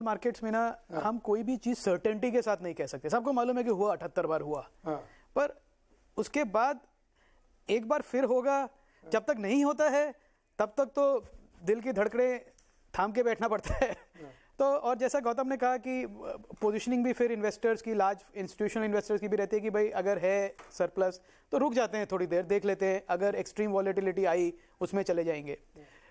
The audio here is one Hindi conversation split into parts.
मार्केट्स में ना हम कोई भी चीज सर्टेनिटी के साथ नहीं कह सकते। सबको मालूम है कि हुआ 78 बार हुआ, पर उसके बाद एक बार फिर होगा। जब तक नहीं होता है तब तक तो दिल की धड़कनें थाम के बैठना पड़ता है। तो और जैसा गौतम ने कहा कि पोजीशनिंग भी फिर इन्वेस्टर्स की, लार्ज इंस्टीट्यूशनल इन्वेस्टर्स की भी रहती है कि भाई अगर है सरप्लस तो रुक जाते हैं, थोड़ी देर देख लेते हैं, अगर एक्सट्रीम वॉलेटिलिटी आई उसमें चले जाएंगे।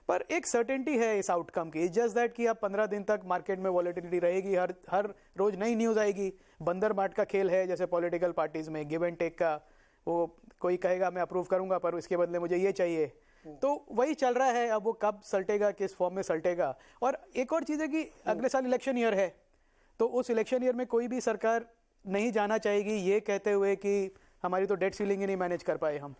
पर एक सर्टेनिटी है इस आउटकम की, जस्ट दैट कि अब 15 दिन तक मार्केट में वॉलेटिलिटी रहेगी, हर रोज नई न्यूज़ आएगी। बंदर बाट का खेल है जैसे पॉलिटिकल पार्टीज में, गिव एंड टेक का। वो कोई कहेगा मैं अप्रूव करूंगा पर इसके बदले मुझे ये चाहिए, तो वही चल रहा है। अब वो कब सल्टेगा, किस फॉर्म में सल्टेगा। और एक और चीज़ है कि अगले साल इलेक्शन ईयर है, तो उस इलेक्शन ईयर में कोई भी सरकार नहीं जाना चाहेगी ये कहते हुए कि हमारी तो डेट सीलिंग ही नहीं मैनेज कर पाए हम।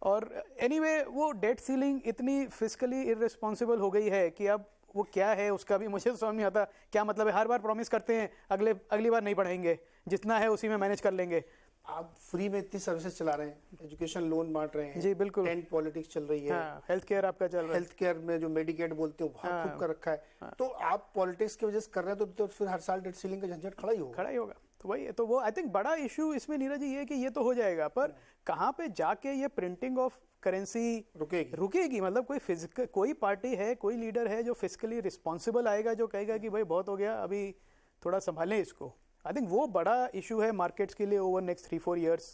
और एनीवे वो डेट सीलिंग इतनी फिस्कली इररिस्पॉन्सिबल हो गई है कि अब वो क्या है उसका भी मुझे समझ नहीं आता। क्या मतलब है, हर बार प्रॉमिस करते हैं अगली बार नहीं बढ़ाएंगे, जितना है उसी में मैनेज कर लेंगे। आप फ्री में इतनी सर्विसेज चला रहे हैं, एजुकेशन लोन बांट रहे हैं, जी बिल्कुल, टेंट पॉलिटिक्स चल रही है, हेल्थ केयर आपका चल रहा है, हेल्थ केयर में जो मेडिकेट बोलते हो वहाँ खूब कर रखा है। तो आप पॉलिटिक्स की वजह से कर रहे हैं तो फिर हर साल डेट सीलिंग का झंझट खड़ा ही होगा। तो वही है, तो वो आई थिंक बड़ा इशू इसमें नीरज जी ये है कि ये तो हो जाएगा, पर कहाँ पे जाके ये प्रिंटिंग ऑफ करेंसी रुकेगी। मतलब कोई पार्टी है, कोई लीडर है जो फिजिकली रिस्पॉन्सिबल आएगा, जो कहेगा कि भाई बहुत हो गया, अभी थोड़ा संभालें इसको। आई थिंक वो बड़ा इशू है मार्केट्स के लिए ओवर नेक्स्ट 3-4 ईयर्स।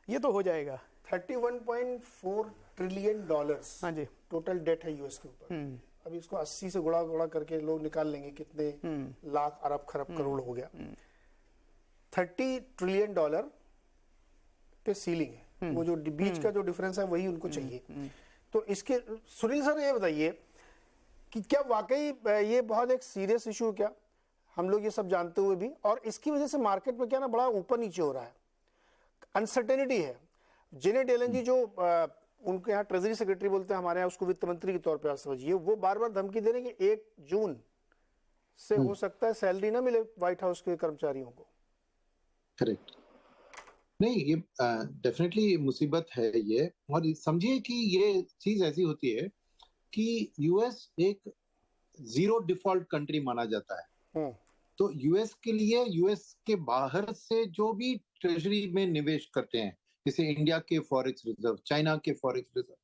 ये तो हो जाएगा। 31.4 ट्रिलियन डॉलर्स हाँ जी टोटल डेट है यूएस के ऊपर। अभी इसको 80 से गुणा करके लोग निकाल लेंगे कितने लाख अरब खरब करोड़ हो गया। 30 ट्रिलियन डॉलर पे सीलिंग है, वो जो बीच का जो डिफरेंस है वही उनको चाहिए। तो इसके सुनील सर ये बताइए कि क्या वाकई ये बहुत एक सीरियस इशू है क्या, हम लोग ये सब जानते हुए भी, और इसकी वजह से मार्केट में क्या ना बड़ा ऊपर नीचे हो रहा है, अनसर्टेनिटी है। जेनेट येलेन जी जो उनके यहाँ ट्रेजरी सेक्रेटरी बोलते हैं, हमारे यहाँ उसको वित्त मंत्री के तौर पे आप समझिए, वो बार बार धमकी दे रहे हैं कि 1 जून से हो सकता है सैलरी ना मिले व्हाइट हाउस के कर्मचारियों को। करेक्ट, नहीं ये डेफिनेटली मुसीबत है ये। और समझिए कि ये चीज ऐसी होती है कि यूएस एक जीरो डिफॉल्ट कंट्री माना जाता है। तो यूएस के लिए, यूएस के बाहर से जो भी ट्रेजरी में निवेश करते हैं, जैसे इंडिया के फॉरेक्स रिजर्व, चाइना के फॉरेक्स रिजर्व,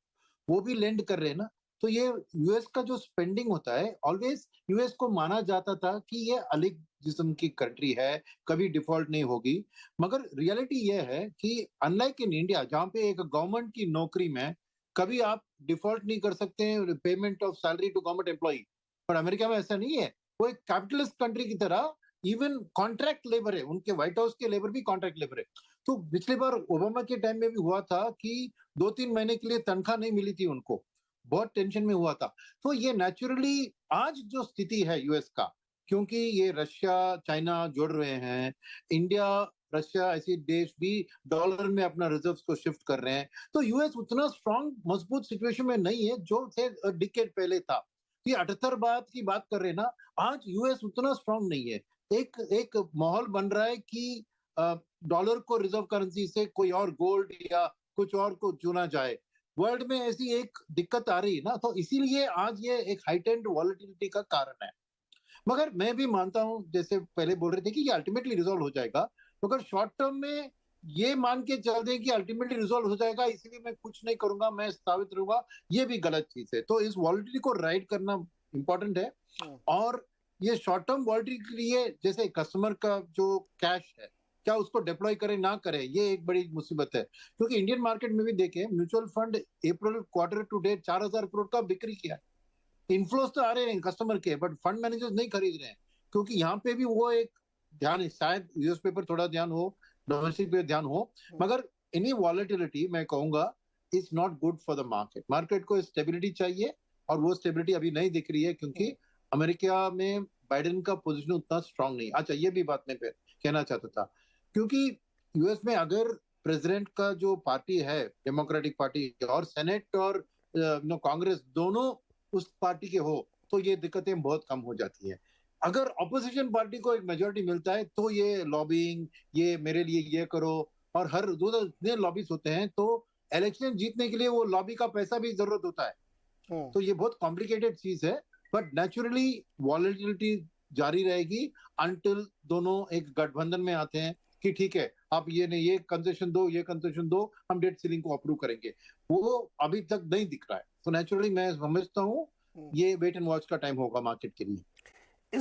वो भी लेंड कर रहे हैं ना। तो ये यूएस का जो स्पेंडिंग होता है, ऑलवेज यूएस को माना जाता था कि ये अलग जिस्म की कंट्री है, कभी डिफॉल्ट नहीं होगी। मगर रियलिटी ये है कि अनलाइक इन इंडिया, जहां पे एक गवर्नमेंट की नौकरी में कभी आप डिफॉल्ट नहीं कर सकते हैं payment of salary to government employee, पर अमेरिका में ऐसा नहीं है। वो एक कैपिटलिस्ट कंट्री की तरह इवन कॉन्ट्रैक्ट लेबर है, उनके व्हाइट हाउस के लेबर भी कॉन्ट्रैक्ट लेबर है। तो पिछली बार ओबामा के टाइम में भी हुआ था कि 2-3 महीने के लिए तनख्वाह नहीं मिली थी उनको, बहुत टेंशन में हुआ था। तो ये नेचुरली आज जो स्थिति है यूएस का, क्योंकि ये रशिया चाइना जुड़ रहे हैं, इंडिया रशिया ऐसे देश भी डॉलर में अपना रिजर्व्स को शिफ्ट कर रहे हैं, तो यूएस उतना स्ट्रांग मजबूत सिचुएशन में नहीं है जो से डिकेड पहले था। ये 78 बात की बात कर रहे हैं ना, आज यूएस उतना स्ट्रांग नहीं है। एक माहौल बन रहा है कि डॉलर को रिजर्व करेंसी से कोई और गोल्ड या कुछ और को चुना जाए। वर्ल्ड में ऐसी एक दिक्कत आ रही है ना, तो इसीलिए आज ये एक हाइटेंड वॉलेटिलिटी का कारण है। मगर मैं भी मानता हूं, जैसे पहले बोल रहे थे कि ये अल्टीमेटली रिजॉल्व हो जाएगा, मगर शॉर्ट टर्म में ये मान के चल दें कि अल्टीमेटली रिजॉल्व हो जाएगा इसलिए मैं कुछ नहीं करूंगा, मैं स्थापित रहूंगा, ये भी गलत चीज है। तो इस वॉलेटिलिटी को राइड करना इंपॉर्टेंट है। और ये शॉर्ट टर्म वॉलेटिलिटी के लिए, जैसे कस्टमर का जो कैश है, क्या उसको डिप्लॉय करें ना करें, ये एक बड़ी मुसीबत है। क्योंकि इंडियन मार्केट में भी देखें, mutual fund April quarter to date 4000 crore का बिक्री किया है। इन्फ्लोस तो आ रहे हैं कस्टमर के, बट फंड मैनेजर्स नहीं खरीद रहे हैं, क्योंकि यहाँ पे भी वो एक ध्यान है, शायद यूएस पेपर थोड़ा ध्यान हो, डोमेस्टिक पे ध्यान हो, मगर एनी वॉलेटिलिटी मैं कहूंगा is not good for the market. Market को स्टेबिलिटी चाहिए, और वो स्टेबिलिटी अभी नहीं दिख रही है, क्योंकि अमेरिका में बाइडेन का पोजीशन उतना स्ट्रांग नहीं। अच्छा, ये भी बात मैं कहना चाहता था, क्योंकि यूएस में अगर प्रेसिडेंट का जो पार्टी है, डेमोक्रेटिक पार्टी, और सेनेट और कांग्रेस दोनों उस पार्टी के हो, तो ये दिक्कतें बहुत कम हो जाती है। अगर ऑपोजिशन पार्टी को एक मेजोरिटी मिलता है तो ये लॉबिंग, ये मेरे लिए ये करो, और हर दो इतने लॉबीज होते हैं, तो इलेक्शन जीतने के लिए वो लॉबी का पैसा भी जरूरत होता है। तो ये बहुत कॉम्प्लिकेटेड चीज है, बट नेचुरली वॉलेटिलिटी जारी रहेगी अनटिल दोनों एक गठबंधन में आते हैं कि ठीक है आप ये कंसेशन दो, ये कंसेशन दो, हम डेट सीलिंग को अप्रूव करेंगे। वो अभी तक नहीं दिख रहा है, तो नेचुरली मैं समझता हूँ ये वेट एंड वॉच का टाइम होगा मार्केट के लिए।